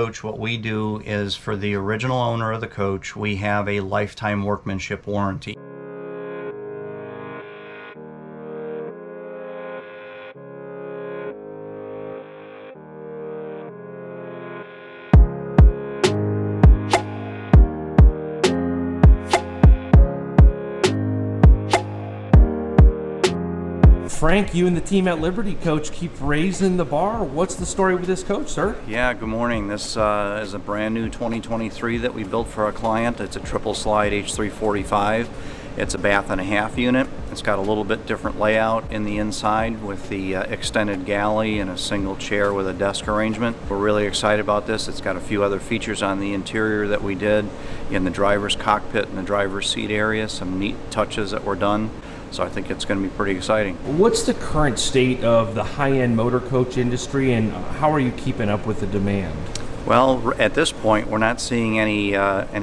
Coach, what we do is for the original owner of the coach, we have a lifetime workmanship warranty. Frank, you and the team at Liberty Coach keep raising the bar. What's the story with this coach, sir? Yeah, good morning. This is a brand new 2023 that we built for a client. It's a triple slide H345. It's a bath and a half unit. It's got a little bit different layout in the inside with the extended galley and a single chair with a desk arrangement. We're really excited about this. It's got a few other features on the interior that we did in the driver's cockpit and the driver's seat area, some neat touches that were done. So I think it's going to be pretty exciting. What's the current state of the high-end motor coach industry, and how are you keeping up with the demand? Well, at this point, we're not seeing any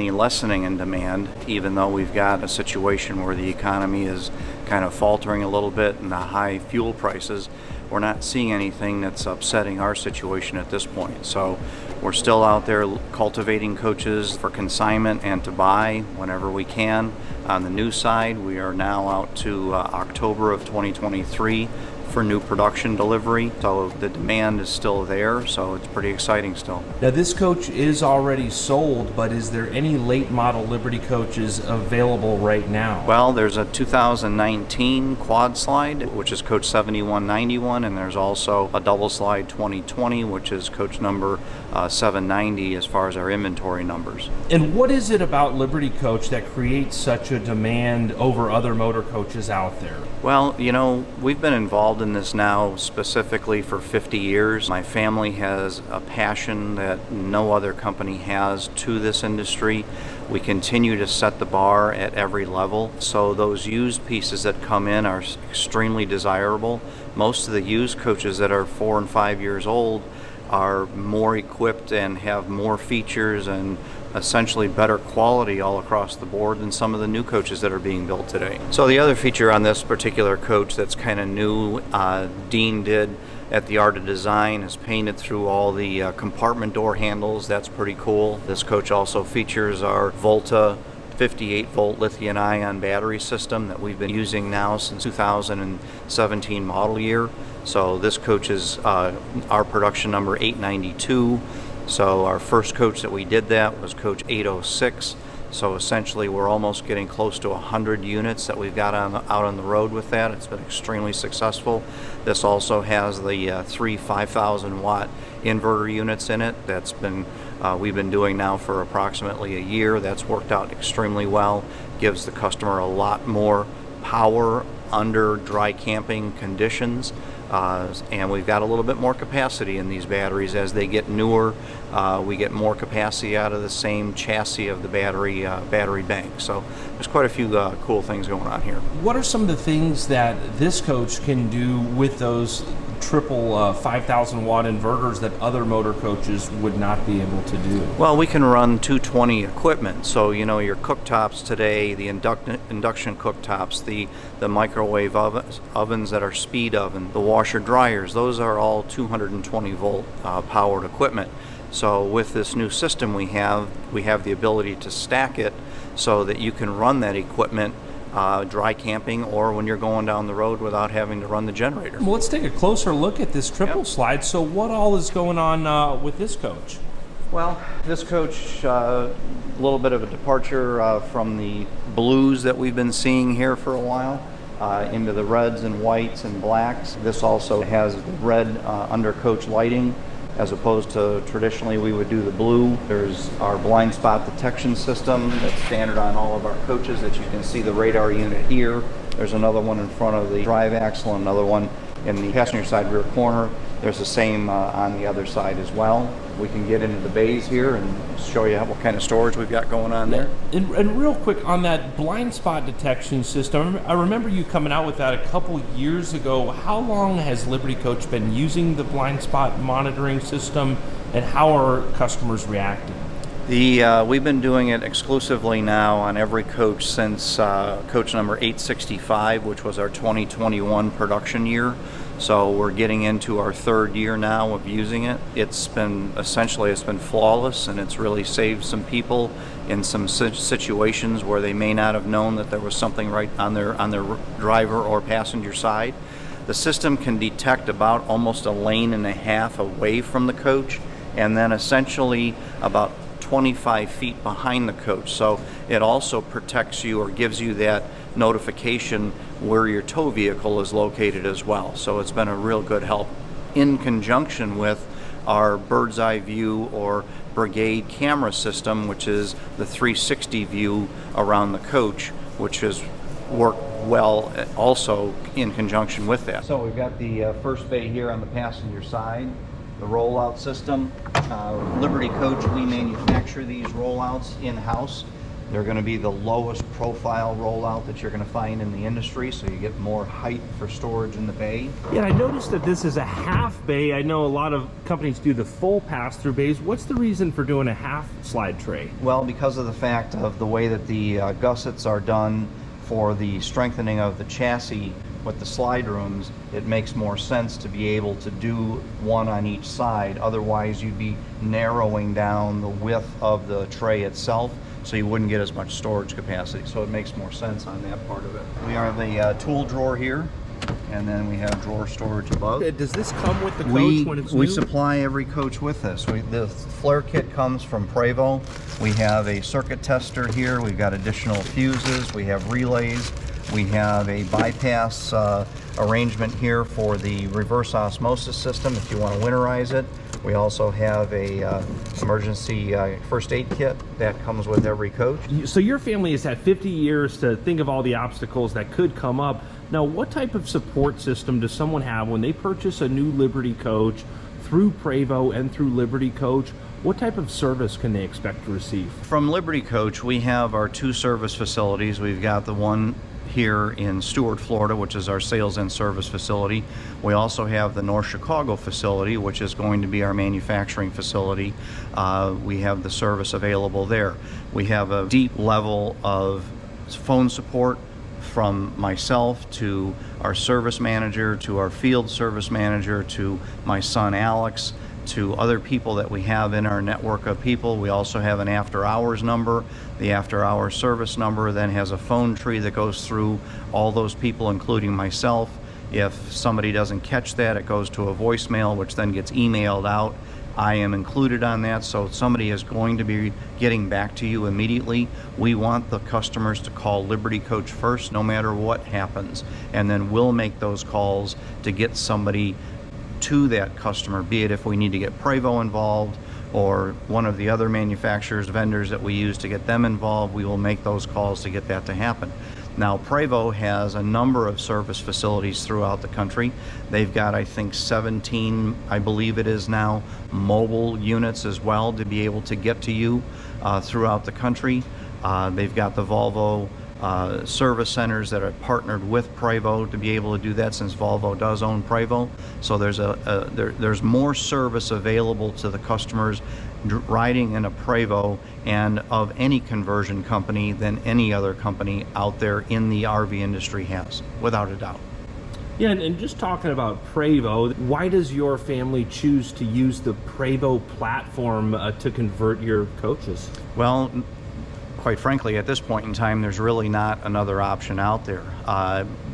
lessening in demand, even though we've got a situation where the economy is kind of faltering a little bit and the high fuel prices. We're not seeing anything that's upsetting our situation at this point. So we're still out there cultivating coaches for consignment and to buy whenever we can. On the new side, we are now out to October of 2023 for new production delivery. So the demand is still there, so it's pretty exciting still. Now this coach is already sold, but is there any late model Liberty coaches available right now? Well, there's a 2019 quad slide, which is coach 7191, and there's also a double slide 2020, which is coach number 790 as far as our inventory numbers. And what is it about Liberty Coach that creates such a demand over other motor coaches out there? Well, you know, we've been involved in this now specifically for 50 years. My family has a passion that no other company has to this industry. We continue to set the bar at every level. So those used pieces that come in are extremely desirable. Most of the used coaches that are 4 and 5 years old are more equipped and have more features and essentially better quality all across the board than some of the new coaches that are being built today. So the other feature on this particular coach that's kind of new, Dean did at the Art of Design, is painted through all the compartment door handles. That's pretty cool. This coach also features our Volta 58 volt lithium ion battery system that we've been using now since 2017 model year. So this coach is our production number 892. So our first coach that we did that was coach 806. So essentially we're almost getting close to 100 units that we've got out on the road with that. It's been extremely successful. This also has the 3 5,000 watt inverter units in it. That's been we've been doing now for approximately a year. That's worked out extremely well. Gives the customer a lot more power under dry camping conditions. And we've got a little bit more capacity in these batteries. As they get newer, we get more capacity out of the same chassis of the battery bank. So there's quite a few cool things going on here. What are some of the things that this coach can do with those triple 5,000 watt inverters that other motor coaches would not be able to do? Well, we can run 220 equipment. So, you know, your cooktops today, the induction cooktops, the microwave ovens that are speed oven, the washer dryers, those are all 220 volt powered equipment. So with this new system we have the ability to stack it so that you can run that equipment dry camping or when you're going down the road without having to run the generator. Well, let's take a closer look at this triple slide. So what all is going on with this coach? Well, this coach, a little bit of a departure from the blues that we've been seeing here for a while, into the reds and whites and blacks. This also has red under coach lighting, as opposed to traditionally we would do the blue. There's our blind spot detection system that's standard on all of our coaches that you can see the radar unit here. There's another one in front of the drive axle, another one in the passenger side rear corner. There's the same on the other side as well. We can get into the bays here and show you what kind of storage we've got going on there. And real quick on that blind spot detection system, I remember you coming out with that a couple years ago. How long has Liberty Coach been using the blind spot monitoring system, and how are customers reacting? We've been doing it exclusively now on every coach since coach number 865, which was our 2021 production year. So we're getting into our third year now of using it. It's been flawless, and it's really saved some people in some situations where they may not have known that there was something right on their driver or passenger side. The system can detect about almost a lane and a half away from the coach, and then essentially about 25 feet behind the coach. So it also protects you or gives you that notification where your tow vehicle is located as well. So it's been a real good help in conjunction with our bird's eye view or brigade camera system, which is the 360 view around the coach, which has worked well also in conjunction with that. So we've got the first bay here on the passenger side, the rollout system. Liberty Coach, we manufacture these rollouts in-house. They're going to be the lowest profile rollout that you're going to find in the industry, so you get more height for storage in the bay. Yeah, I noticed that this is a half bay. I know a lot of companies do the full pass-through bays. What's the reason for doing a half slide tray? Well, because of the fact of the way that the gussets are done for the strengthening of the chassis with the slide rooms, it makes more sense to be able to do one on each side. Otherwise, you'd be narrowing down the width of the tray itself, so you wouldn't get as much storage capacity. So it makes more sense on that part of it. We have a tool drawer here, and then we have drawer storage above. Does this come with the coach when it's new? We supply every coach with this. The flare kit comes from Prevost. We have a circuit tester here. We've got additional fuses. We have relays. We have a bypass arrangement here for the reverse osmosis system if you want to winterize it. We also have a emergency first aid kit that comes with every coach. So your family has had 50 years to think of all the obstacles that could come up. Now, what type of support system does someone have when they purchase a new Liberty coach through Prevost and through Liberty Coach? What type of service can they expect to receive? From Liberty Coach, we have our two service facilities. We've got the one here in Stuart, Florida, which is our sales and service facility. We also have the North Chicago facility, which is going to be our manufacturing facility. We have the service available there. We have a deep level of phone support from myself to our service manager, to our field service manager, to my son Alex, to other people that we have in our network of people. We also have an after hours number. The after hours service number then has a phone tree that goes through all those people, including myself. If somebody doesn't catch that, it goes to a voicemail, which then gets emailed out. I am included on that, so somebody is going to be getting back to you immediately. We want the customers to call Liberty Coach first, no matter what happens, and then we'll make those calls to get somebody to that customer, be it if we need to get Prevost involved or one of the other manufacturers, vendors that we use to get them involved. We will make those calls to get that to happen. Now, Prevost has a number of service facilities throughout the country. They've got, I think, 17, I believe it is now, mobile units as well to be able to get to you throughout the country. They've got the Volvo service centers that are partnered with Prevost to be able to do that, since Volvo does own Prevost. So there's more service available to the customers riding in a Prevost and of any conversion company than any other company out there in the RV industry has, without a doubt. Yeah, and just talking about Prevost, why does your family choose to use the Prevost platform to convert your coaches? Well, quite frankly, at this point in time, there's really not another option out there.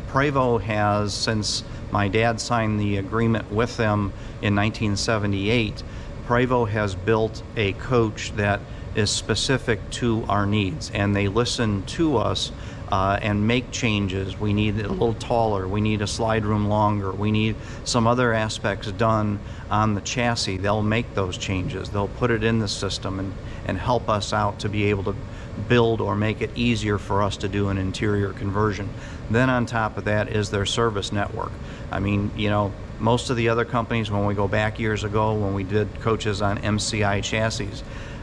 Prevost has, since my dad signed the agreement with them in 1978, Prevost has built a coach that is specific to our needs, and they listen to us and make changes. We need it a little taller, we need a slide room longer, we need some other aspects done on the chassis. They'll make those changes, they'll put it in the system and help us out to be able to build or make it easier for us to do an interior conversion. Then on top of that is their service network. I mean, you know, most of the other companies, when we go back years ago when we did coaches on MCI chassis,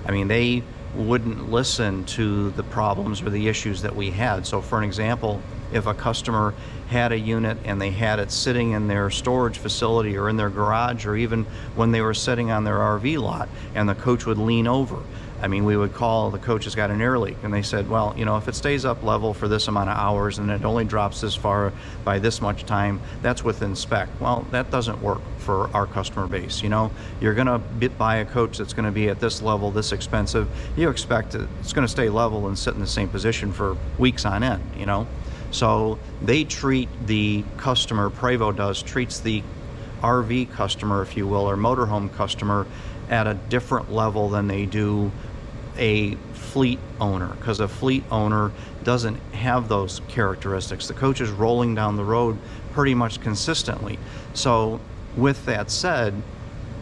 I mean, they wouldn't listen to the problems or the issues that we had. So for an example, if a customer had a unit and they had it sitting in their storage facility or in their garage, or even when they were sitting on their RV lot, and the coach would lean over, I mean, we would call, the coach has got an air leak, and they said, well, you know, if it stays up level for this amount of hours and it only drops this far by this much time, that's within spec. Well, that doesn't work for our customer base. You know, you're going to buy a coach that's going to be at this level, this expensive. You expect it's going to stay level and sit in the same position for weeks on end, you know. So they treat the customer, Prevost treats the RV customer, if you will, or motorhome customer at a different level than they do a fleet owner, because a fleet owner doesn't have those characteristics. The coach is rolling down the road pretty much consistently. So with that said,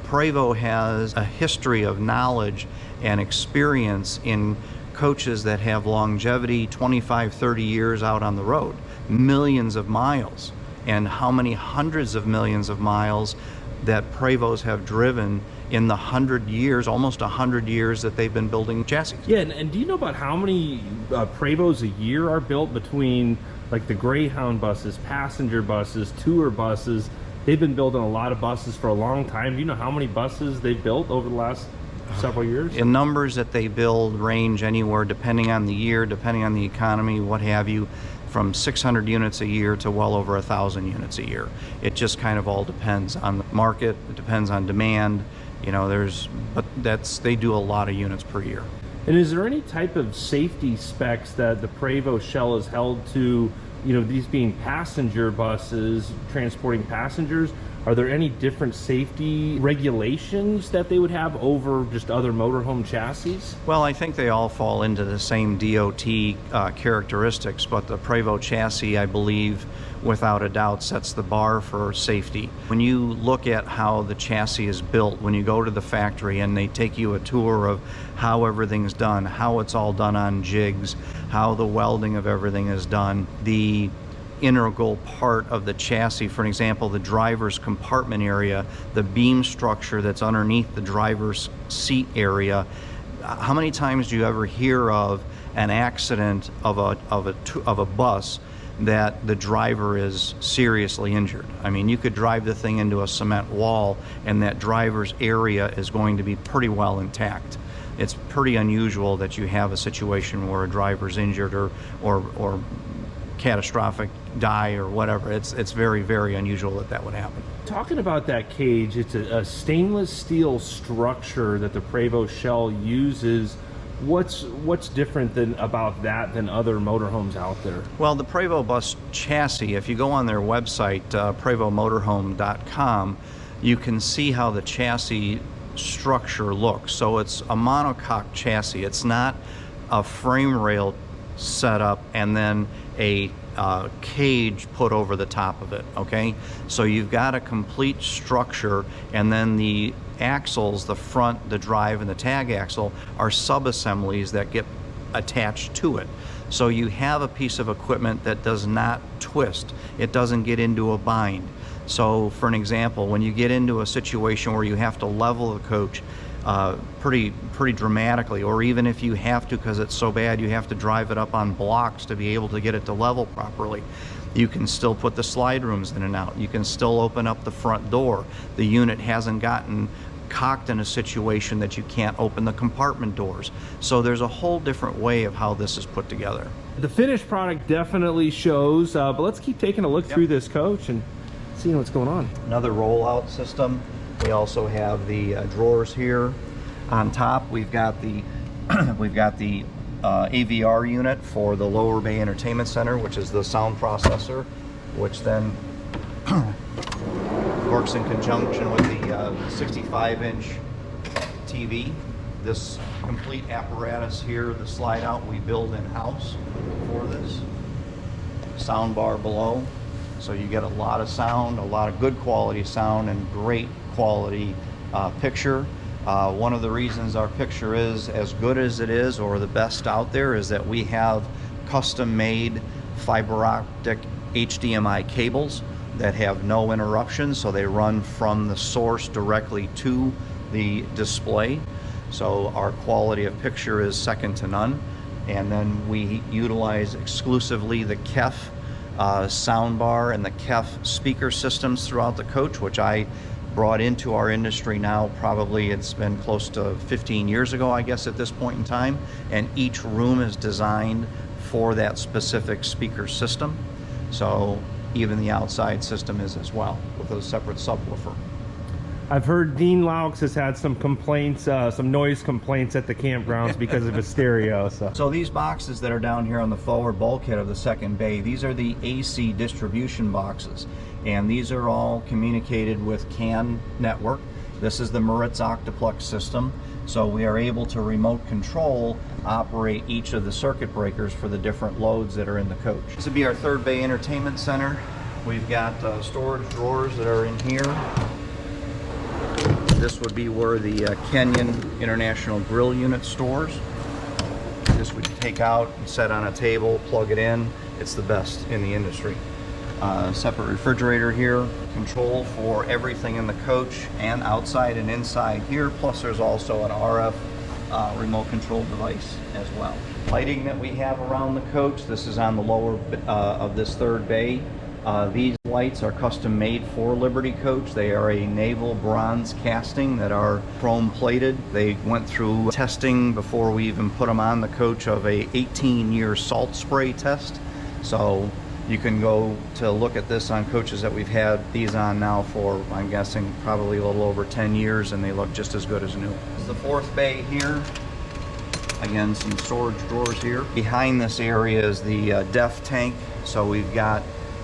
Prevost has a history of knowledge and experience in coaches that have longevity, 25, 30 years out on the road, millions of miles, and how many hundreds of millions of miles that Prevost have driven in the 100 years, almost 100 years that they've been building chassis. Yeah, and do you know about how many Prevosts a year are built between like the Greyhound buses, passenger buses, tour buses? They've been building a lot of buses for a long time. Do you know how many buses they've built over the last several years? In numbers that they build range anywhere, depending on the year, depending on the economy, what have you, from 600 units a year to well over 1,000 units a year. It just kind of all depends on the market. It depends on demand. You know, they do a lot of units per year. And is there any type of safety specs that the Prevost shell is held to, you know, these being passenger buses transporting passengers? Are there any different safety regulations that they would have over just other motorhome chassis? Well, I think they all fall into the same DOT characteristics, but the Prevost chassis, I believe, without a doubt, sets the bar for safety. When you look at how the chassis is built, when you go to the factory and they take you a tour of how everything's done, how it's all done on jigs, how the welding of everything is done, the integral part of the chassis, for example, the driver's compartment area, the beam structure that's underneath the driver's seat area. How many times do you ever hear of an accident of a bus that the driver is seriously injured? I mean, you could drive the thing into a cement wall and that driver's area is going to be pretty well intact. It's pretty unusual that you have a situation where a driver's injured or catastrophic die or whatever. It's very, very unusual that would happen. Talking about that cage, it's a stainless steel structure that the Prevost shell uses. What's different about that than other motorhomes out there? Well, the Prevost bus chassis, if you go on their website, prevostmotorhome.com, you can see how the chassis structure looks. So it's a monocoque chassis. It's not a frame rail setup and then a cage put over the top of it, okay? So you've got a complete structure, and then the axles, the front, the drive, and the tag axle are sub-assemblies that get attached to it. So you have a piece of equipment that does not twist. It doesn't get into a bind. So for an example, when you get into a situation where you have to level the coach pretty dramatically, or even if you have to, because it's so bad, you have to drive it up on blocks to be able to get it to level properly, you can still put the slide rooms in and out. You can still open up the front door. The unit hasn't gotten cocked in a situation that you can't open the compartment doors. So there's a whole different way of how this is put together. The finished product definitely shows, but let's keep taking a look through this coach and seeing what's going on. Another rollout system. We also have the drawers here. On top, we've got the AVR unit for the lower bay entertainment center, which is the sound processor, which then works in conjunction with the 65-inch TV. This complete apparatus here, the slide out, we build in-house for this. Sound bar below, so you get a lot of sound, a lot of good quality sound, and great quality picture. One of the reasons our picture is as good as it is, or the best out there, is that we have custom-made fiber optic HDMI cables that have no interruptions, so they run from the source directly to the display. So our quality of picture is second to none. And then we utilize exclusively the KEF soundbar and the KEF speaker systems throughout the coach, which I brought into our industry now. Probably it's been close to 15 years ago, I guess, at this point in time. And each room is designed for that specific speaker system. So even the outside system is as well, with a separate subwoofer. I've heard Dean Laux has had some complaints, some noise complaints at the campgrounds because of his stereo. So these boxes that are down here on the forward bulkhead of the second bay, these are the AC distribution boxes. And these are all communicated with CAN network. This is the Maritz Octoplex system. So we are able to remote control, operate each of the circuit breakers for the different loads that are in the coach. This would be our third bay entertainment center. We've got storage drawers that are in here. This would be where the Kenyon International Grill unit stores. This would take out and set on a table, plug it in. It's the best in the industry. Separate refrigerator here, control for everything in the coach and outside and inside here. Plus there's also an RF remote control device as well. Lighting that we have around the coach, this is on the lower of this third bay. These lights are custom made for Liberty Coach. They are a naval bronze casting that are chrome plated. They went through testing before we even put them on the coach of a 18-year salt spray test. So you can go to look at this on coaches that we've had these on now for, I'm guessing, probably a little over 10 years, and they look just as good as new. This is the fourth bay here. Again, some storage drawers here. Behind this area is the DEF tank. So we've got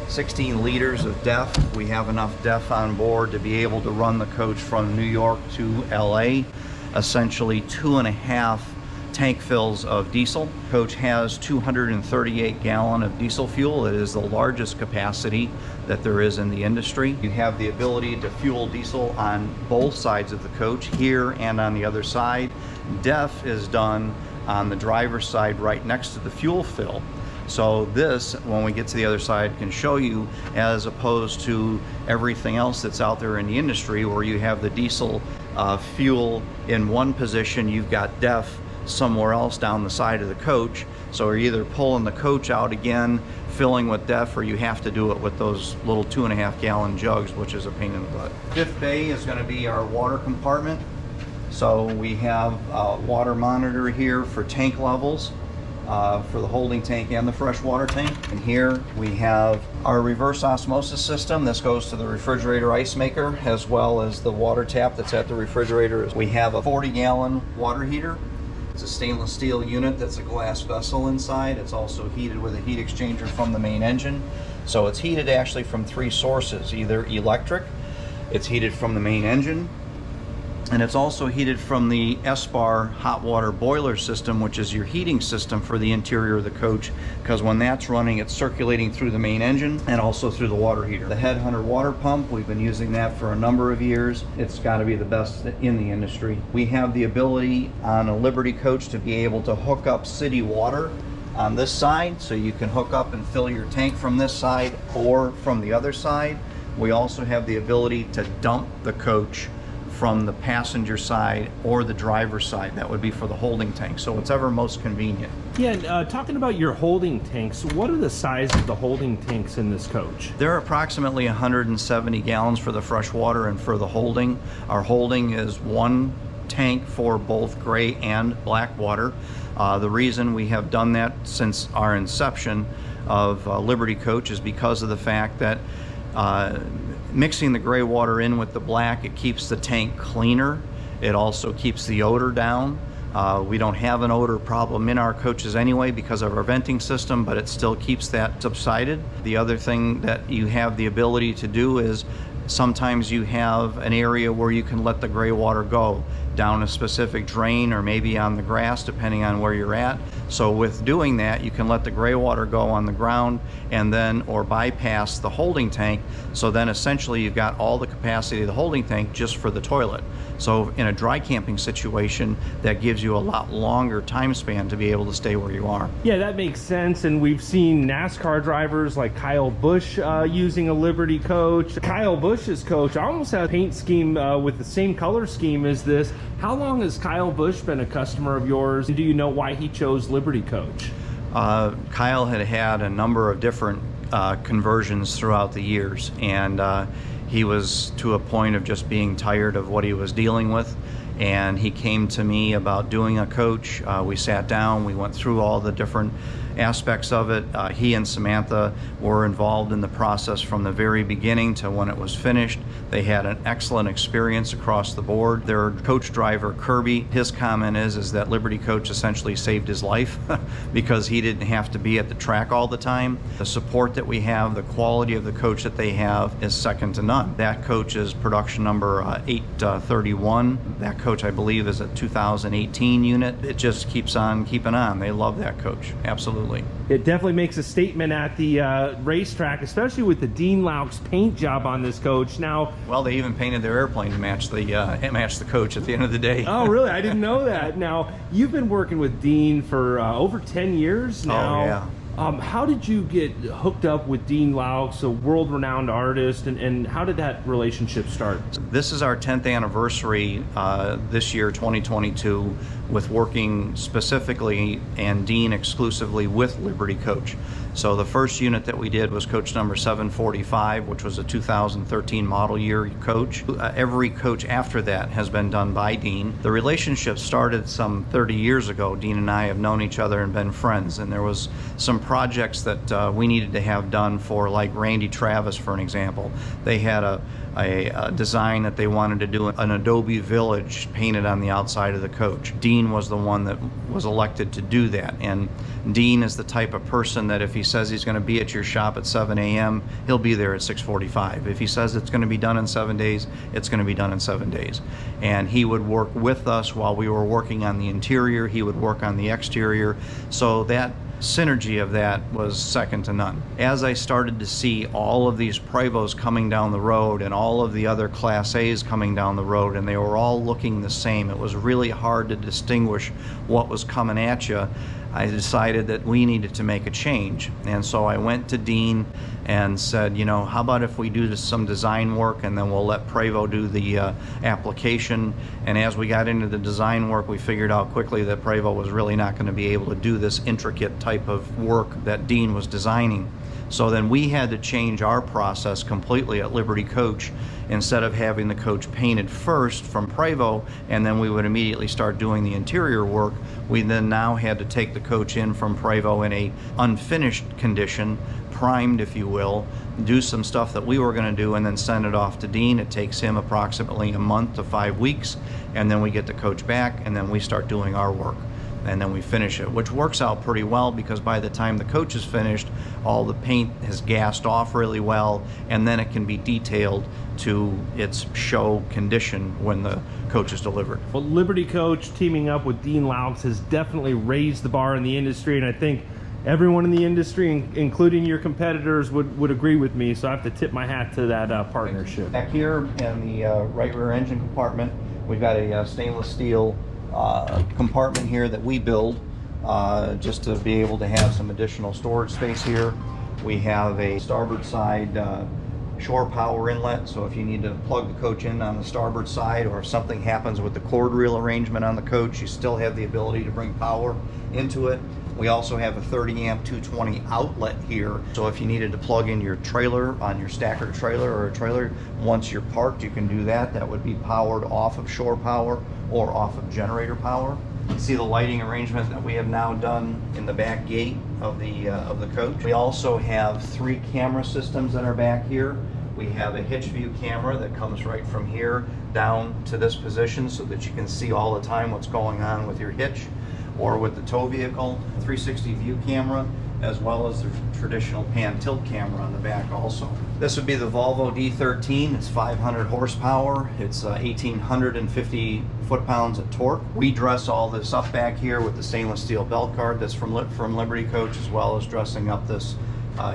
16 liters of DEF. We have enough DEF on board to be able to run the coach from New York to LA. Essentially 2.5 tank fills of diesel. Coach has 238 gallon of diesel fuel. It is the largest capacity that there is in the industry. You have the ability to fuel diesel on both sides of the coach, here and on the other side. DEF is done on the driver's side right next to the fuel fill. So this, when we get to the other side, can show you, as opposed to everything else that's out there in the industry where you have the diesel fuel in one position, you've got DEF somewhere else down the side of the coach. So you're either pulling the coach out again, filling with DEF, or you have to do it with those little 2.5 gallon jugs, which is a pain in the butt. Fifth bay is going to be our water compartment. So we have a water monitor here for tank levels. For the holding tank and the freshwater tank. And here we have our reverse osmosis system. This goes to the refrigerator ice maker as well as the water tap that's at the refrigerator. We have a 40-gallon water heater. It's a stainless steel unit that's a glass vessel inside. It's also heated with a heat exchanger from the main engine. So it's heated actually from 3 sources, either electric, it's heated from the main engine, and it's also heated from the S-bar hot water boiler system, which is your heating system for the interior of the coach, because when that's running, it's circulating through the main engine and also through the water heater. The Headhunter water pump, we've been using that for a number of years. It's got to be the best in the industry. We have the ability on a Liberty coach to be able to hook up city water on this side, so you can hook up and fill your tank from this side or from the other side. We also have the ability to dump the coach from the passenger side or the driver's side. That would be for the holding tank, so whatever most convenient. Yeah, talking about your holding tanks, what are the size of the holding tanks in this coach? They're approximately 170 gallons for the freshwater, and for the holding, our holding is 1 tank for both gray and black water. The reason we have done that since our inception of Liberty Coach is because of the fact that mixing the gray water in with the black, it keeps the tank cleaner. It also keeps the odor down. We don't have an odor problem in our coaches anyway because of our venting system, but it still keeps that subsided. The other thing that you have the ability to do is sometimes you have an area where you can let the gray water go down a specific drain or maybe on the grass, depending on where you're at. So with doing that, you can let the gray water go on the ground and then, or bypass the holding tank. So then essentially you've got all the capacity of the holding tank just for the toilet. So in a dry camping situation, that gives you a lot longer time span to be able to stay where you are. Yeah, that makes sense. And we've seen NASCAR drivers like Kyle Busch using a Liberty coach. Kyle Busch's coach almost has a paint scheme with the same color scheme as this. How long has Kyle Busch been a customer of yours? And do you know why he chose Liberty Coach? Kyle had a number of different conversions throughout the years, and He was to a point of just being tired of what he was dealing with, and he came to me about doing a coach. We sat down, we went through all the different aspects of it. He and Samantha were involved in the process from the very beginning to when it was finished. They had an excellent experience across the board. Their coach driver, Kirby, his comment is that Liberty Coach essentially saved his life because he didn't have to be at the track all the time. The support that we have, the quality of the coach that they have is second to none. That coach is production number 831. That coach, I believe, is a 2018 unit. It just keeps on keeping on. They love that coach, absolutely. It definitely makes a statement at the racetrack, especially with the Dean Laux paint job on this coach. Now, well, they even painted their airplane to match the coach at the end of the day. Oh, really? I didn't know that. Now, you've been working with Dean for over 10 years now. Oh, yeah. How did you get hooked up with Dean Laux, a world-renowned artist, and how did that relationship start? This is our 10th anniversary this year, 2022, with working specifically and Dean exclusively with Liberty Coach. So the first unit that we did was coach number 745, which was a 2013 model year coach. Every coach after that has been done by Dean. The relationship started some 30 years ago. Dean and I have known each other and been friends, and there was some projects that we needed to have done for, like Randy Travis, for an example. They had a design that they wanted to do, an Adobe Village painted on the outside of the coach. Dean was the one that was elected to do that, and Dean is the type of person that if he says he's going to be at your shop at 7 a.m., he'll be there at 6:45. If he says it's going to be done in 7 days, it's going to be done in 7 days. And he would work with us while we were working on the interior. He would work on the exterior. So that synergy of that was second to none. As I started to see all of these Prevosts coming down the road and all of the other Class A's coming down the road, and they were all looking the same, it was really hard to distinguish what was coming at you. I decided that we needed to make a change. And so I went to Dean and said, you know, how about if we do some design work and then we'll let Prevost do the application. And as we got into the design work, we figured out quickly that Prevost was really not going to be able to do this intricate type of work that Dean was designing. So then we had to change our process completely at Liberty Coach. Instead of having the coach painted first from Prevost and then we would immediately start doing the interior work, we then now had to take the coach in from Prevost in a unfinished condition, primed if you will, do some stuff that we were going to do and then send it off to Dean. It takes him approximately a month to 5 weeks, and then we get the coach back and then we start doing our work. And then we finish it, which works out pretty well because by the time the coach is finished, all the paint has gassed off really well, and then it can be detailed to its show condition when the coach is delivered. Well, Liberty Coach teaming up with Dean Laux has definitely raised the bar in the industry, and I think everyone in the industry, including your competitors, would agree with me, so I have to tip my hat to that partnership. Back here in the right rear engine compartment, we've got a stainless steel compartment here that we build just to be able to have some additional storage space here. We have a starboard side shore power inlet, so if you need to plug the coach in on the starboard side, or if something happens with the cord reel arrangement on the coach, you still have the ability to bring power into it. We also have a 30 amp 220 outlet here, so if you needed to plug in your trailer on your stacker trailer or a trailer, once you're parked you can do that. That would be powered off of shore power or off of generator power. You see the lighting arrangement that we have now done in the back gate of the coach. We also have 3 camera systems in our back here. We have a hitch view camera that comes right from here down to this position so that you can see all the time what's going on with your hitch or with the tow vehicle. 360 view camera, as well as the traditional pan tilt camera on the back also. This would be the Volvo D13. It's 500 horsepower. It's 1,850 foot-pounds of torque. We dress all this up back here with the stainless steel belt guard that's from Liberty Coach, as well as dressing up this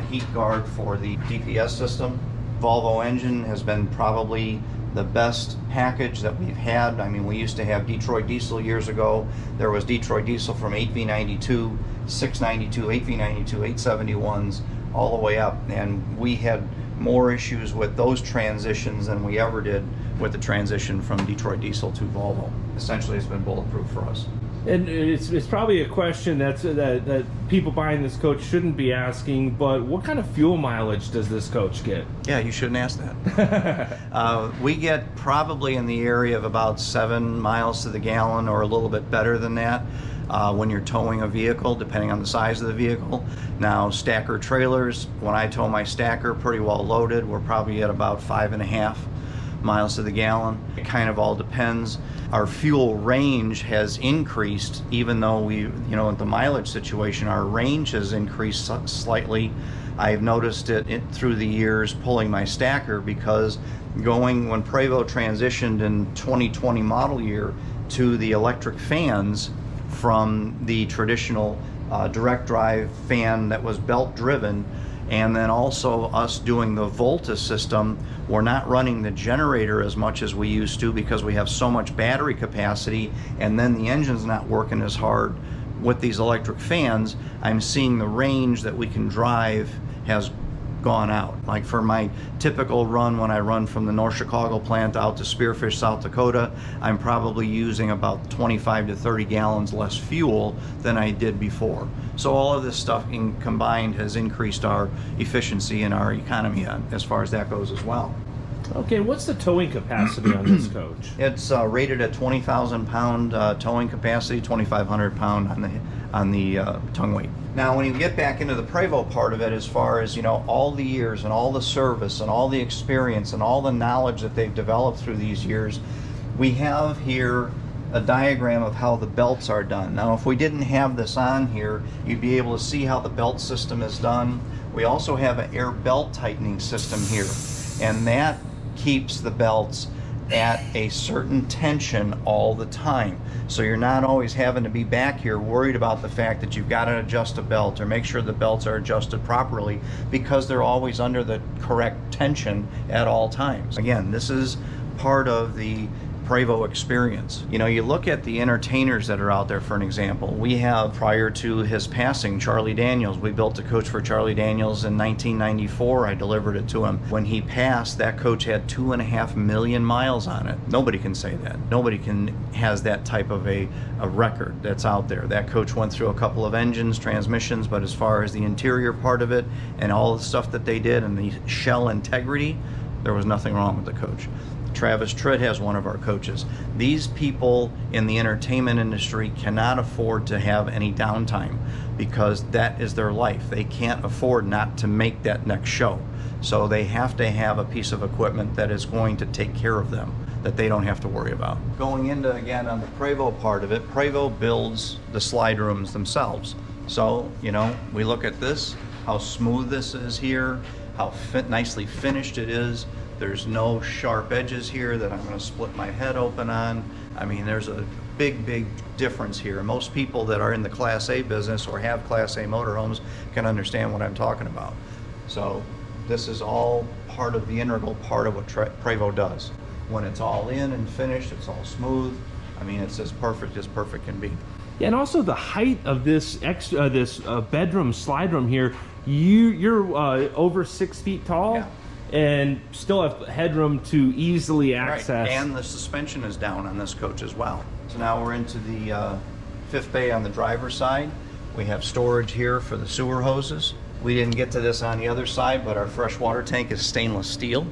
heat guard for the DPS system. Volvo engine has been probably the best package that we've had. I mean, we used to have Detroit diesel years ago. There was Detroit diesel from 8V92, 692, 8V92, 871s, all the way up. And we had more issues with those transitions than we ever did with the transition from Detroit diesel to Volvo. Essentially, it's been bulletproof for us. And it's probably a question that people buying this coach shouldn't be asking, but what kind of fuel mileage does this coach get? Yeah, you shouldn't ask that. We get probably in the area of about 7 miles to the gallon, or a little bit better than that, when you're towing a vehicle, depending on the size of the vehicle. Now, stacker trailers, when I tow my stacker pretty well loaded, we're probably at about 5.5 miles to the gallon. It kind of all depends. Our fuel range has increased, even though we, in the mileage situation, our range has increased slightly. I've noticed it through the years pulling my stacker, because when Prevost transitioned in 2020 model year to the electric fans from the traditional direct drive fan that was belt driven, and then also us doing the Volta system, we're not running the generator as much as we used to because we have so much battery capacity, and then the engine's not working as hard with these electric fans. I'm seeing the range that we can drive has gone out. Like for my typical run, when I run from the North Chicago plant out to Spearfish, South Dakota, I'm probably using about 25 to 30 gallons less fuel than I did before. So all of this stuff combined has increased our efficiency and our economy as far as that goes as well. Okay, what's the towing capacity on this coach? It's rated at 20,000 pound towing capacity, 2,500 pound on the tongue weight. Now, when you get back into the Prevost part of it, as far as all the years and all the service and all the experience and all the knowledge that they've developed through these years, we have here a diagram of how the belts are done. Now, if we didn't have this on here, you'd be able to see how the belt system is done. We also have an air belt tightening system here, and that keeps the belts at a certain tension all the time. So you're not always having to be back here worried about the fact that you've got to adjust a belt or make sure the belts are adjusted properly, because they're always under the correct tension at all times. Again, this is part of the Prevost experience. You look at the entertainers that are out there, for an example. We have, prior to his passing, Charlie Daniels. We built a coach for Charlie Daniels in 1994. I delivered it to him. When he passed, that coach had 2.5 million miles on it. Nobody can say that. Nobody has that type of a record that's out there. That coach went through a couple of engines, transmissions, but as far as the interior part of it and all the stuff that they did and the shell integrity, there was nothing wrong with the coach. Travis Tritt has one of our coaches. These people in the entertainment industry cannot afford to have any downtime, because that is their life. They can't afford not to make that next show. So they have to have a piece of equipment that is going to take care of them, that they don't have to worry about. Going into, again, on the Prevost part of it, Prevost builds the slide rooms themselves. So, we look at this, how smooth this is here, how nicely finished it is. There's no sharp edges here that I'm going to split my head open on. I mean, there's a big difference here. Most people that are in the Class A business or have Class A motorhomes can understand what I'm talking about. So this is all part of the integral part of what Prevost does. When it's all in and finished, it's all smooth. I mean, it's as perfect can be. Yeah, and also the height of this bedroom slide room here. You're over 6 feet tall. Yeah. And still have headroom to easily access. Right. And the suspension is down on this coach as well. So now we're into the fifth bay on the driver's side. We have storage here for the sewer hoses. We didn't get to this on the other side, but our freshwater tank is stainless steel.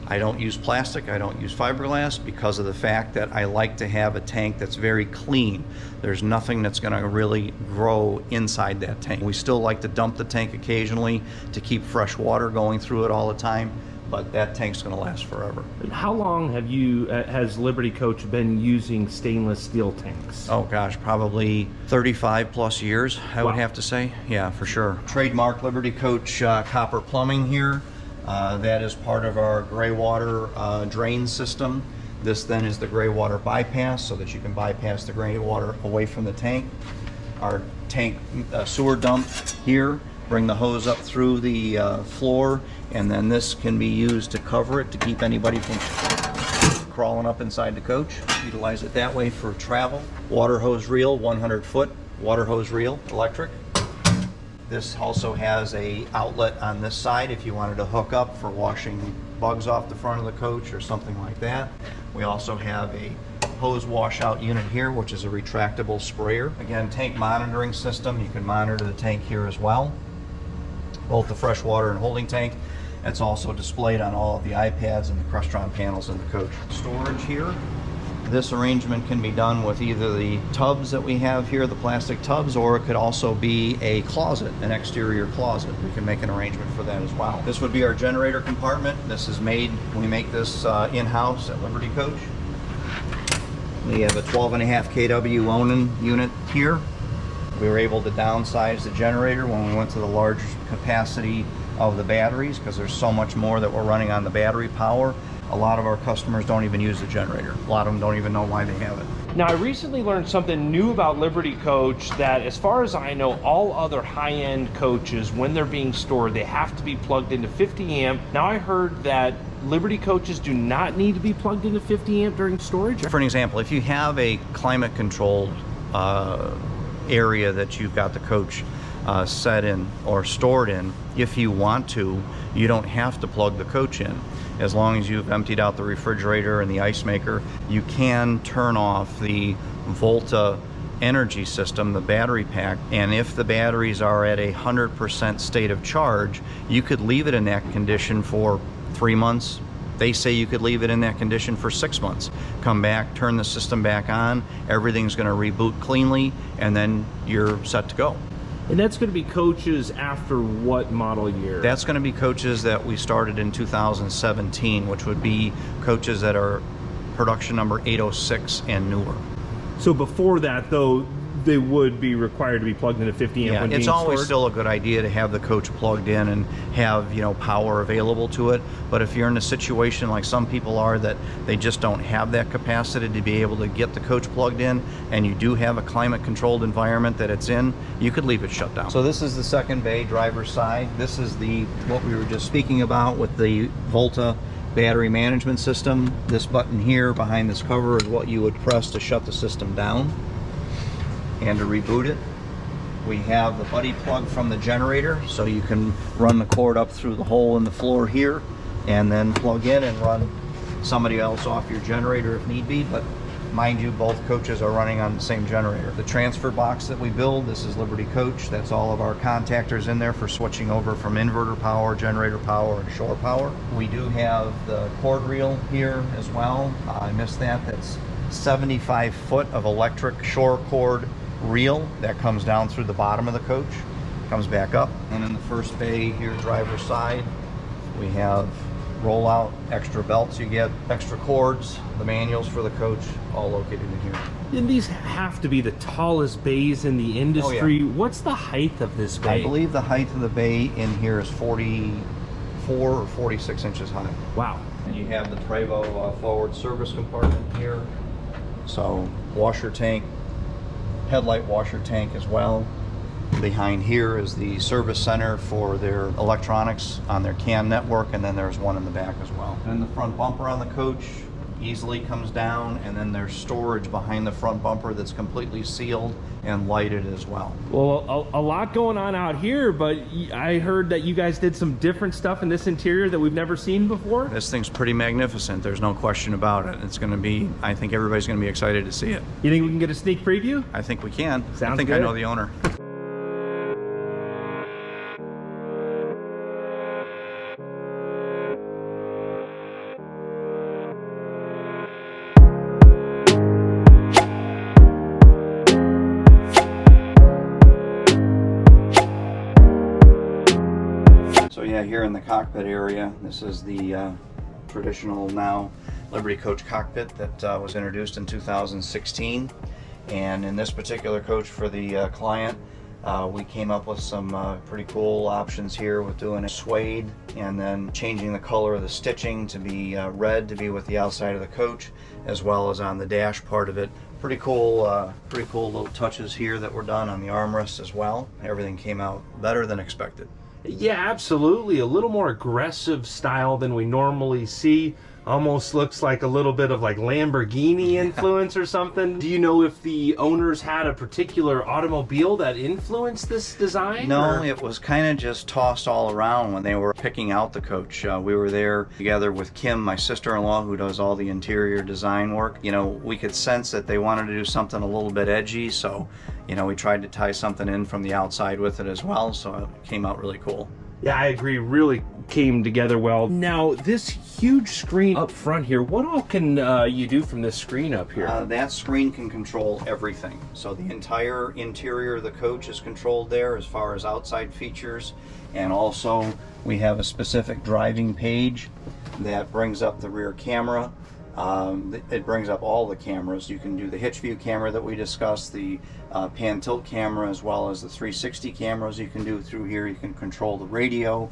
I don't use plastic, I don't use fiberglass, because of the fact that I like to have a tank that's very clean. There's nothing that's going to really grow inside that tank. We still like to dump the tank occasionally to keep fresh water going through it all the time, but that tank's going to last forever. How long has Liberty Coach been using stainless steel tanks? Oh gosh, probably 35 plus years, I would have to say. Yeah, for sure. Trademark Liberty Coach copper plumbing here. That is part of our gray water drain system. This then is the gray water bypass, so that you can bypass the gray water away from the tank. Our tank sewer dump here, bring the hose up through the floor, and then this can be used to cover it to keep anybody from crawling up inside the coach. Utilize it that way for travel. Water hose reel, 100 foot water hose reel, electric. This also has a outlet on this side if you wanted to hook up for washing bugs off the front of the coach or something like that. We also have a hose washout unit here, which is a retractable sprayer. Again, tank monitoring system. You can monitor the tank here as well, both the freshwater and holding tank. It's also displayed on all of the iPads and the Crestron panels in the coach. Storage here. This arrangement can be done with either the tubs that we have here, the plastic tubs, or it could also be a closet, an exterior closet. We can make an arrangement for that as well. This would be our generator compartment. This is made, we make this in-house at Liberty Coach. We have a 12.5 kW Onan unit here. We were able to downsize the generator when we went to the large capacity of the batteries, because there's so much more that we're running on the battery power. A lot of our customers don't even use the generator. A lot of them don't even know why they have it. Now, I recently learned something new about Liberty Coach, that as far as I know, all other high-end coaches, when they're being stored, they have to be plugged into 50 amp. Now, I heard that Liberty coaches do not need to be plugged into 50 amp during storage. For an example, if you have a climate-controlled area that you've got the coach set in or stored in, if you want to, you don't have to plug the coach in. As long as you've emptied out the refrigerator and the ice maker, you can turn off the Volta energy system, the battery pack, and if the batteries are at 100% state of charge, you could leave it in that condition for 3 months. They say you could leave it in that condition for 6 months. Come back, turn the system back on, everything's going to reboot cleanly, and then you're set to go. And that's going to be coaches after what model year? That's going to be coaches that we started in 2017, which would be coaches that are production number 806 and newer. So before that, though, they would be required to be plugged into 50 amp when being it's always stored? still a good idea to have the coach plugged in and have, you know, power available to it. But if you're in a situation like some people are, that they just don't have that capacity to be able to get the coach plugged in, and you do have a climate controlled environment that it's in, you could leave it shut down. So this is the second bay, driver's side. This is what we were just speaking about with the Volta battery management system. This button here behind this cover is what you would press to shut the system down and to reboot it. We have the buddy plug from the generator, so you can run the cord up through the hole in the floor here and then plug in and run somebody else off your generator if need be. But mind you, both coaches are running on the same generator. The transfer box that we build, this is Liberty Coach. That's all of our contactors in there for switching over from inverter power, generator power, and shore power. We do have the cord reel here as well. I missed that. That's 75 foot of electric shore cord reel that comes down through the bottom of the coach, comes back up. And in the first bay here, driver's side, we have rollout extra belts. You get extra cords, the manuals for the coach, all located in here. And these have to be the tallest bays in the industry. Oh, yeah. What's the height of this bay? I believe the height of the bay in here is 44 or 46 inches high. Wow. And you have the Prevost forward service compartment here. So washer tank, headlight washer tank as well. Behind here is the service center for their electronics on their CAN network, and then there's one in the back as well. And the front bumper on the coach easily comes down, and then there's storage behind the front bumper that's completely sealed and lighted as well. Well, a lot going on out here, but I heard that you guys did some different stuff in this interior that we've never seen before. This thing's pretty magnificent. There's no question about it. It's going to be, I think everybody's going to be excited to see it. You think we can get a sneak preview? I think we can. Sounds I think good. I know the owner. So yeah, here in the cockpit area, this is the traditional now Liberty Coach cockpit that was introduced in 2016. And in this particular coach for the client, we came up with some pretty cool options here with doing a suede and then changing the color of the stitching to be red to be with the outside of the coach, as well as on the dash part of it. Pretty cool little touches here that were done on the armrest as well. Everything came out better than expected. Yeah, absolutely. A little more aggressive style than we normally see. almost looks like a little bit of like Lamborghini influence or something. Do you know if the owners had a particular automobile that influenced this design? No, or? it was kind of just tossed all around when they were picking out the coach. We were there together with Kim, my sister-in-law, who does all the interior design work. You know, we could sense that they wanted to do something a little bit edgy, so, you know, we tried to tie something in from the outside with it as well, so it came out really cool. Yeah, I agree. Really came together well. Now, this huge screen up front here, what all can you do from this screen up here? That screen can control everything. So the entire interior of the coach is controlled there as far as outside features. And also we have a specific driving page that brings up the rear camera. It brings up all the cameras. You can do the hitch view camera that we discussed, the pan tilt camera, as well as the 360 cameras you can do through here. You can control the radio,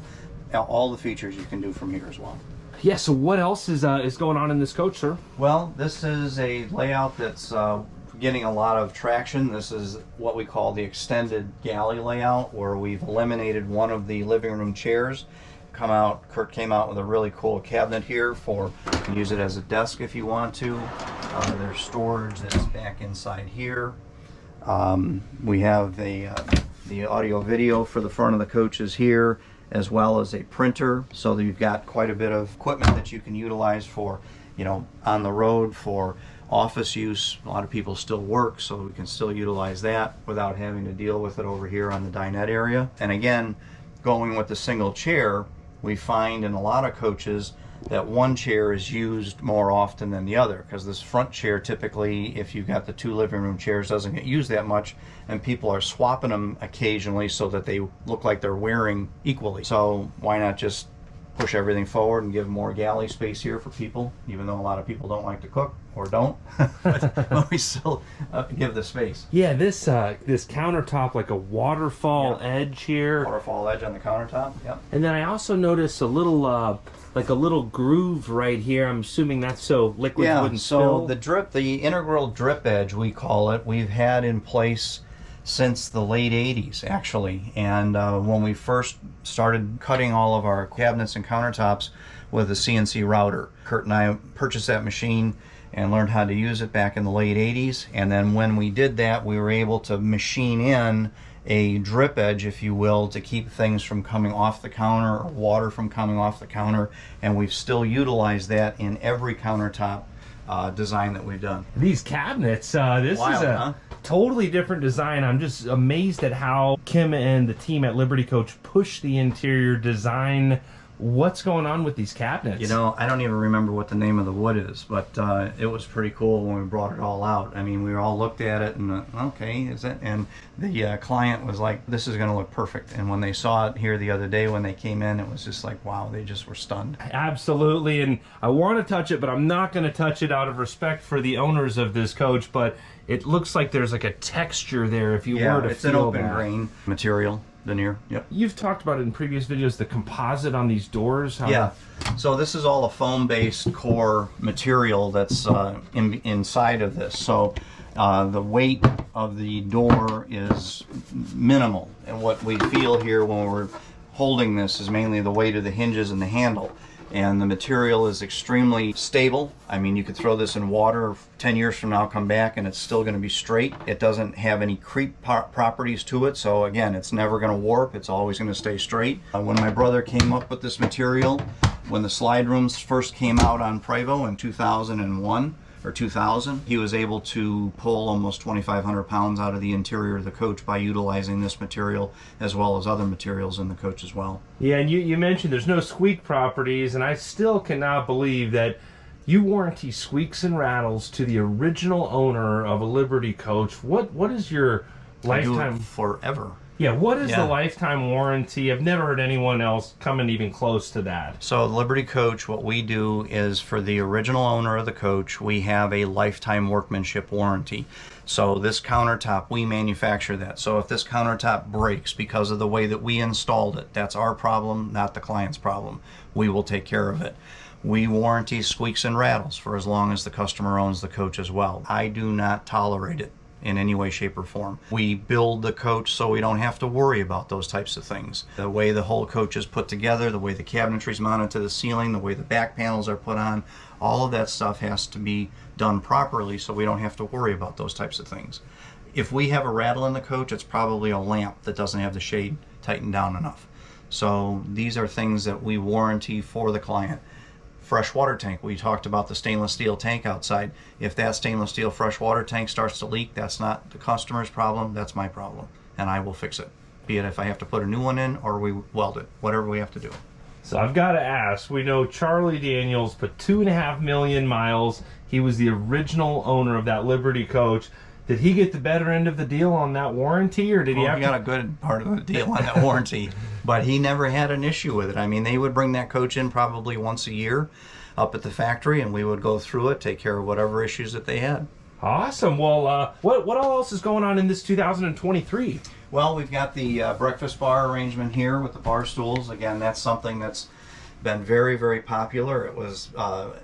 all the features you can do from here as well. Yeah, so what else is going on in this coach, sir? Well, this is a layout that's getting a lot of traction. This is what we call the extended galley layout, where we've eliminated one of the living room chairs. Kurt came out with a really cool cabinet here you can use it as a desk if you want to. There's storage that's back inside here. We have the audio video for the front of the coaches here, as well as a printer, so that you've got quite a bit of equipment that you can utilize for, you know, on the road, for office use. A lot of people still work, so we can still utilize that without having to deal with it over here on the dinette area. And again, going with the single chair, we find in a lot of coaches that one chair is used more often than the other, because this front chair typically, if you've got the two living room chairs, doesn't get used that much, and people are swapping them occasionally so that they look like they're wearing equally. So why not just push everything forward and give more galley space here for people, even though a lot of people don't like to cook or don't, but we still give the space. Yeah, this countertop, like a waterfall edge here. Waterfall edge on the countertop, yep. And then I also noticed a little, like a little groove right here. I'm assuming that's so liquid wouldn't spill. The integral drip edge, we call it, we've had in place since the late 80s, actually. And when we first started cutting all of our cabinets and countertops with a CNC router, Kurt and I purchased that machine and learned how to use it back in the late 80s. And then when we did that, we were able to machine in a drip edge, if you will, to keep things from coming off the counter or water from coming off the counter. And we've still utilized that in every countertop design that we've done. These cabinets, this Wild, is a totally different design. I'm just amazed at how Kim and the team at Liberty Coach push the interior design. What's going on with these cabinets? You know, I don't even remember what the name of the wood is, but it was pretty cool when we brought it all out. I mean, we all looked at it and, okay, is it? And the client was like, this is going to look perfect. And when they saw it here the other day when they came in, it was just like, wow, they just were stunned. Absolutely, and I want to touch it, but I'm not going to touch it out of respect for the owners of this coach, but it looks like there's like a texture there if you were to it's feel an open that. grain material. Veneer. Yep. You've talked about it in previous videos, the composite on these doors. Yeah. So this is all a foam-based core material that's inside of this. So the weight of the door is minimal, and what we feel here when we're holding this is mainly the weight of the hinges and the handle. And the material is extremely stable. I mean, you could throw this in water 10 years from now, come back, and it's still going to be straight. It doesn't have any creep properties to it. So again, it's never going to warp. It's always going to stay straight. When my brother came up with this material, when the slide rooms first came out on Prevost in 2001 or 2000, he was able to pull almost 2,500 pounds out of the interior of the coach by utilizing this material, as well as other materials in the coach as well. Yeah, and you mentioned there's no squeak properties, and I still cannot believe that you warranty squeaks and rattles to the original owner of a Liberty coach. What is your lifetime? I do it forever. Yeah, what is the lifetime warranty? I've never heard anyone else coming even close to that. So Liberty Coach, what we do is for the original owner of the coach, we have a lifetime workmanship warranty. So this countertop, we manufacture that. So if this countertop breaks because of the way that we installed it, that's our problem, not the client's problem. We will take care of it. We warranty squeaks and rattles for as long as the customer owns the coach as well. I do not tolerate it. in any way, shape, or form. We build the coach so we don't have to worry about those types of things. The way the whole coach is put together, the way the cabinetry is mounted to the ceiling, the way the back panels are put on, all of that stuff has to be done properly so we don't have to worry about those types of things. If we have a rattle in the coach, it's probably a lamp that doesn't have the shade tightened down enough. So these are things that we warranty for the client. Fresh water tank, we talked about the stainless steel tank outside. If that stainless steel fresh water tank starts to leak, that's not the customer's problem, that's my problem, and I will fix it. Be it if I have to put a new one in or we weld it, whatever we have to do. So I've got to ask, we know Charlie Daniels put 2.5 million miles. He was the original owner of that Liberty coach. Did he get the better end of the deal on that warranty, or did he have He got a good part of the deal on that warranty, but he never had an issue with it. I mean, they would bring that coach in probably once a year up at the factory, and we would go through it, take care of whatever issues that they had. Awesome. Well, what all else is going on in this 2023? Well, we've got the breakfast bar arrangement here with the bar stools. Again, that's something that's been very, very popular. It was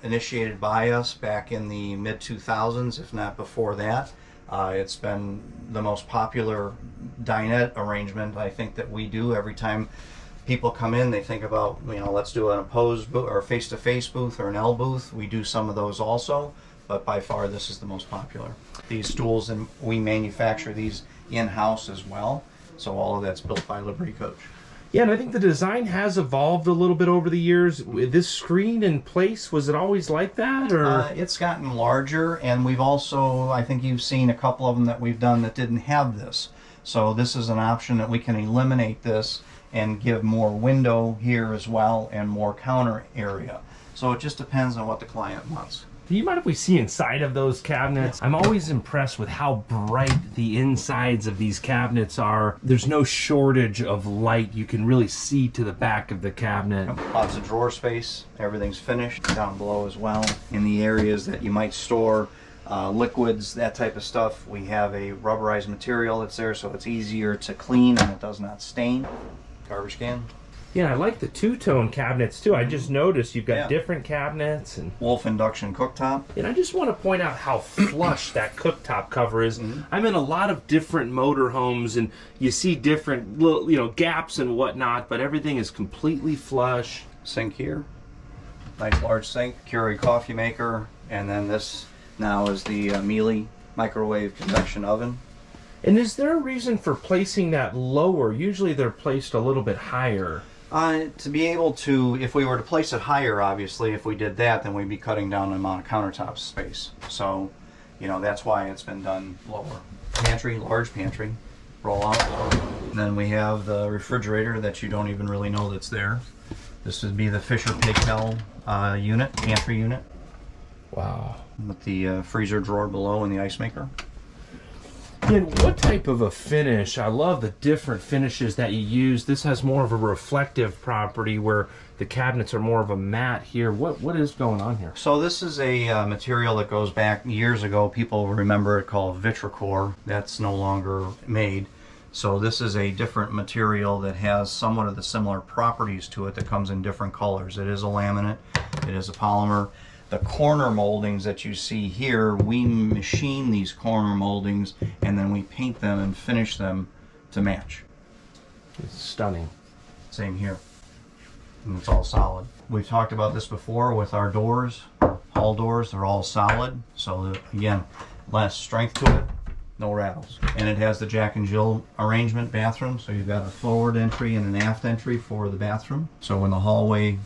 initiated by us back in the mid-2000s, if not before that. It's been the most popular dinette arrangement I think that we do. Every time people come in, they think about, let's do an opposed booth or face-to-face booth or an L booth. We do some of those also, but by far this is the most popular. These stools, and we manufacture these in-house as well, so all of that's built by Liberty Coach. Yeah, and I think the design has evolved a little bit over the years. This screen in place, was it always like that, or? It's gotten larger, and we've also, I think you've seen a couple of them that we've done that didn't have this. So this is an option that we can eliminate this and give more window here as well and more counter area. So it just depends on what the client wants. Do you mind if we see inside of those cabinets? I'm always impressed with how bright the insides of these cabinets are. There's no shortage of light. You can really see to the back of the cabinet. Lots of drawer space. Everything's finished down below as well. In the areas that you might store liquids, that type of stuff, we have a rubberized material that's there so it's easier to clean and it does not stain. Garbage can. Yeah, I like the two-tone cabinets too. I just noticed you've got different cabinets. And Wolf induction cooktop. And I just want to point out how flush that cooktop cover is. I'm in a lot of different motorhomes, and you see different little, gaps and whatnot, but everything is completely flush. Sink here. Nice large sink. Keurig coffee maker. And then this now is the Mealy microwave convection oven. And is there a reason for placing that lower? Usually they're placed a little bit higher. To be able to, if we were to place it higher, obviously, if we did that, then we'd be cutting down the amount of countertop space. So, that's why it's been done lower. Pantry, large pantry, roll out. And then we have the refrigerator that you don't even really know that's there. This would be the Fisher Paykel unit, pantry unit. Wow. With the freezer drawer below and the ice maker. And what type of a finish? I love the different finishes that you use. This has more of a reflective property where the cabinets are more of a matte here. What is going on here? So this is a material that goes back years ago. People remember it called Vitricore. That's no longer made. So this is a different material that has somewhat of the similar properties to it that comes in different colors. It is a laminate. It is a polymer. The corner moldings that you see here, we machine these corner moldings and then we paint them and finish them to match. It's stunning. Same here. And it's all solid. We've talked about this before with our doors, hall doors, they're all solid. So again, less strength to it, no rattles. And it has the Jack and Jill arrangement bathroom. So you've got a forward entry and an aft entry for the bathroom. So when the hallway,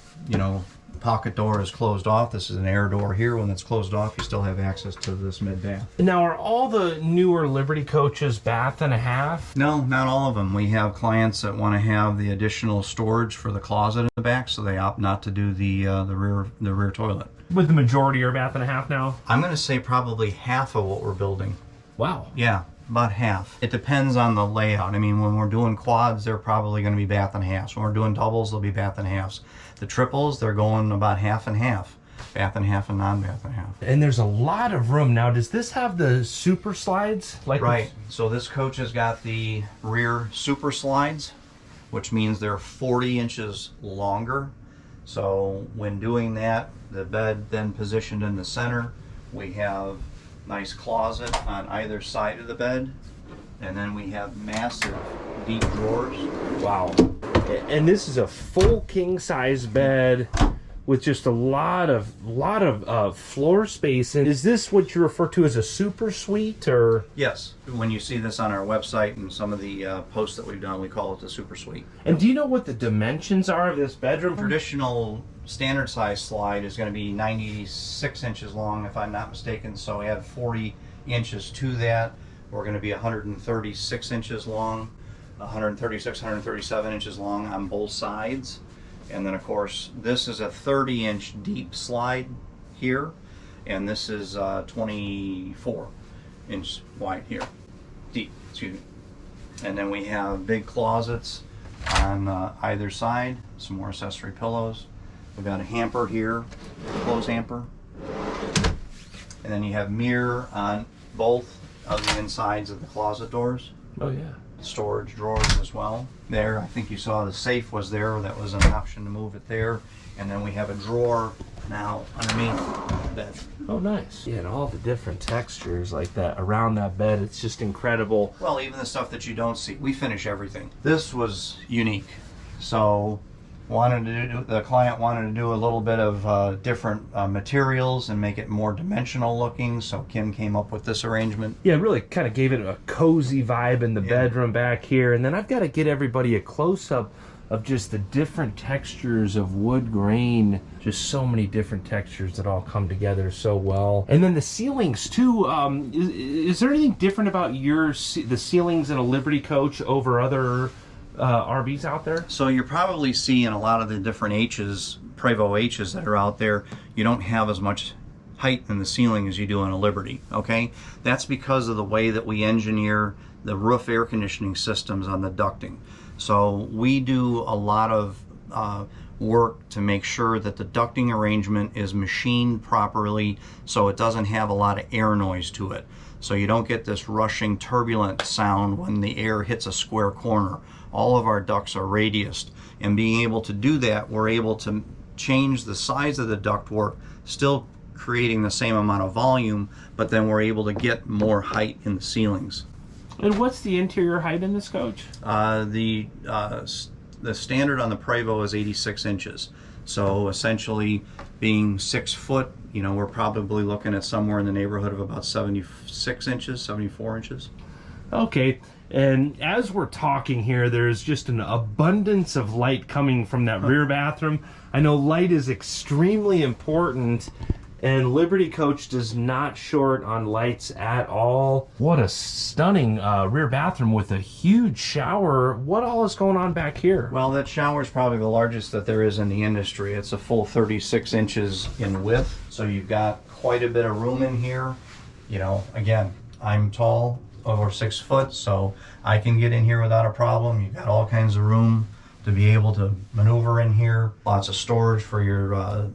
pocket door is closed off, this is an air door here. When it's closed off, you still have access to this mid bath. Now, are all the newer Liberty coaches bath and a half? No, not all of them. We have clients that want to have the additional storage for the closet in the back, so they opt not to do the rear toilet. With the majority are bath and a half now? I'm going to say probably half of what we're building. Wow. Yeah, about half. It depends on the layout. I mean, when we're doing quads, they're probably going to be bath and halves. When we're doing doubles, they'll be bath and halves. The triples, they're going about half and half. Bath and half and non-bath and half. And there's a lot of room. Now, does this have the super slides? Right. So this coach has got the rear super slides, which means they're 40 inches longer. So when doing that, the bed then positioned in the center, we have Nice closet on either side of the bed. And then we have massive deep drawers. Wow. And this is a full king size bed with just a lot of floor space. And is this what you refer to as a super suite, or? Yes. When you see this on our website and some of the posts that we've done, we call it the super suite. And do you know what the dimensions are of this bedroom? Traditional standard size slide is going to be 96 inches long, if I'm not mistaken. So add 40 inches to that. We're going to be 136 inches long, 136, 137 inches long on both sides. And then of course this is a 30-inch deep slide here, and this is 24-inch wide here, deep, excuse me. And then we have big closets on either side, some more accessory pillows. We've got a hamper here, clothes hamper. And then you have mirror on both of the insides of the closet doors. Oh yeah. Storage drawers as well. There, I think you saw the safe was there. That was an option to move it there. And then we have a drawer now underneath the bed. Oh, nice. Yeah, and all the different textures like that around that bed. It's just incredible. Well, even the stuff that you don't see. We finish everything. This was unique. So the client wanted to do a little bit of different materials and make it more dimensional looking, so Kim came up with this arrangement. Yeah, it really kind of gave it a cozy vibe in the bedroom back here. And then I've got to get everybody a close-up of just the different textures of wood grain. Just so many different textures that all come together so well. And then the ceilings too. Is there anything different about the ceilings in a Liberty coach over other RVs out there? So you're probably seeing a lot of the different Prevost H's that are out there. You don't have as much height in the ceiling as you do on a Liberty, okay? That's because of the way that we engineer the roof air conditioning systems on the ducting. So we do a lot of work to make sure that the ducting arrangement is machined properly so it doesn't have a lot of air noise to it. So you don't get this rushing turbulent sound when the air hits a square corner. All of our ducts are radiused, and being able to do that, we're able to change the size of the ductwork, still creating the same amount of volume, but then we're able to get more height in the ceilings. And what's the interior height in this coach? The standard on the Prevost is 86 inches. So essentially, being 6 foot, you know, we're probably looking at somewhere in the neighborhood of about 76 inches, 74 inches. Okay, and as we're talking here, there's just an abundance of light coming from that rear bathroom. I know light is extremely important, and Liberty Coach does not short on lights at all. What a stunning rear bathroom with a huge shower. What all is going on back here? Well, that shower is probably the largest that there is in the industry. It's a full 36 inches in width, so you've got quite a bit of room in here. You know, again, I'm tall, over 6 foot, so I can get in here without a problem. You've got all kinds of room to be able to maneuver in here. Lots of storage for your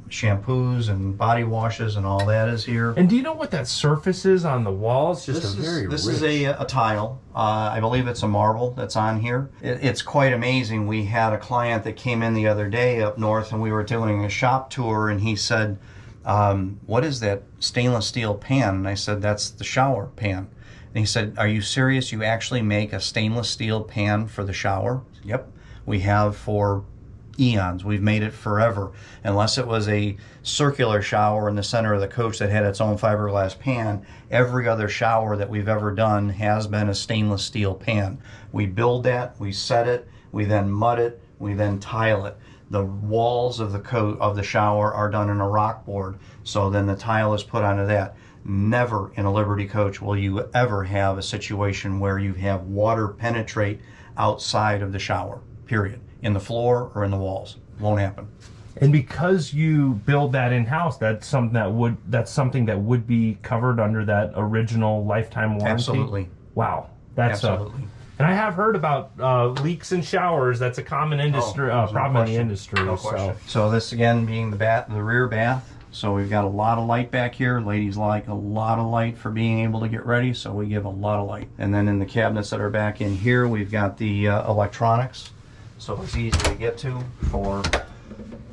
shampoos and body washes and all that is here. And do you know what that surface is on the walls? Just This is a tile. I believe it's a marble that's on here. It's quite amazing. We had a client that came in the other day up north, and we were doing a shop tour, and he said, what is that stainless steel pan? And I said, that's the shower pan. And he said, are you serious? You actually make a stainless steel pan for the shower? Yep. We have for eons. We've made it forever. Unless it was a circular shower in the center of the coach that had its own fiberglass pan, every other shower that we've ever done has been a stainless steel pan. We build that, we set it, we then mud it, we then tile it. The walls of the shower are done in a rock board, so then the tile is put onto that. Never in a Liberty coach will you ever have a situation where you have water penetrate outside of the shower, period. In the floor or in the walls. Won't happen. And because you build that in-house, that's something that would be covered under that original lifetime warranty? Absolutely. Wow. That's absolutely. And I have heard about leaks in showers. That's a common industry problem in the industry. No question. So this again being the rear bath. So we've got a lot of light back here. Ladies like a lot of light for being able to get ready, so we give a lot of light. And then in the cabinets that are back in here, we've got the electronics. So it's easy to get to for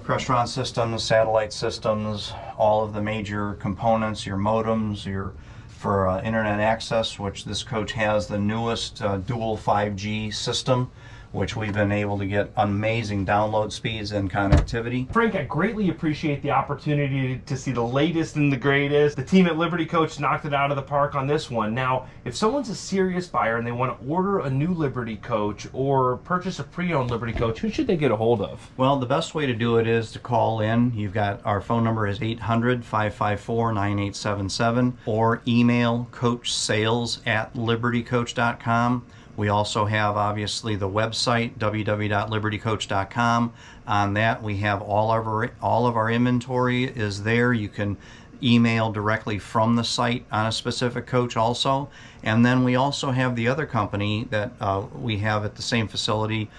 Crestron systems, satellite systems, all of the major components, your modems, your for internet access, which this coach has the newest dual 5G system, which we've been able to get amazing download speeds and connectivity. Frank, I greatly appreciate the opportunity to see the latest and the greatest. The team at Liberty Coach knocked it out of the park on this one. Now, if someone's a serious buyer and they want to order a new Liberty Coach or purchase a pre-owned Liberty Coach, who should they get a hold of? Well, the best way to do it is to call in. You've got our phone number is 800-554-9877, or email coachsales@libertycoach.com. We also have, obviously, the website, www.libertycoach.com. On that, we have all of our inventory is there. You can email directly from the site on a specific coach also. And then we also have the other company that we have at the same facility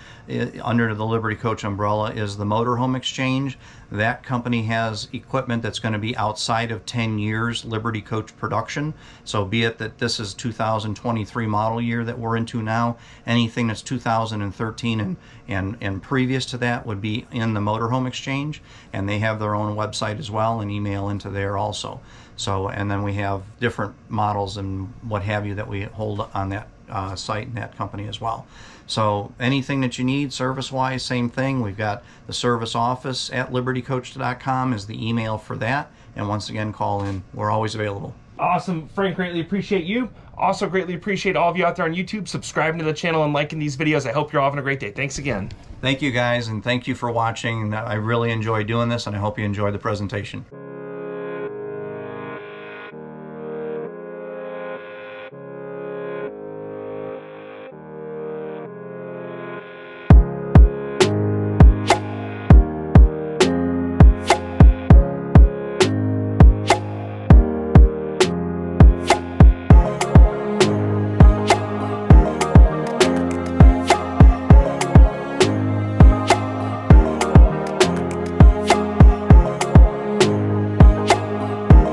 under the Liberty Coach umbrella is the Motorhome Exchange. That company has equipment that's going to be outside of 10 years Liberty Coach production. So be it that this is 2023 model year that we're into now, anything that's 2013 and previous to that would be in the Motorhome Exchange, and they have their own website as well and email into there also. So, and then we have different models and what have you that we hold on that site and that company as well. So anything that you need service-wise, same thing. We've got the service office at libertycoach.com is the email for that. And once again, call in. We're always available. Awesome. Frank, greatly appreciate you. Also greatly appreciate all of you out there on YouTube subscribing to the channel and liking these videos. I hope you're all having a great day. Thanks again. Thank you, guys, and thank you for watching. I really enjoy doing this, and I hope you enjoy the presentation.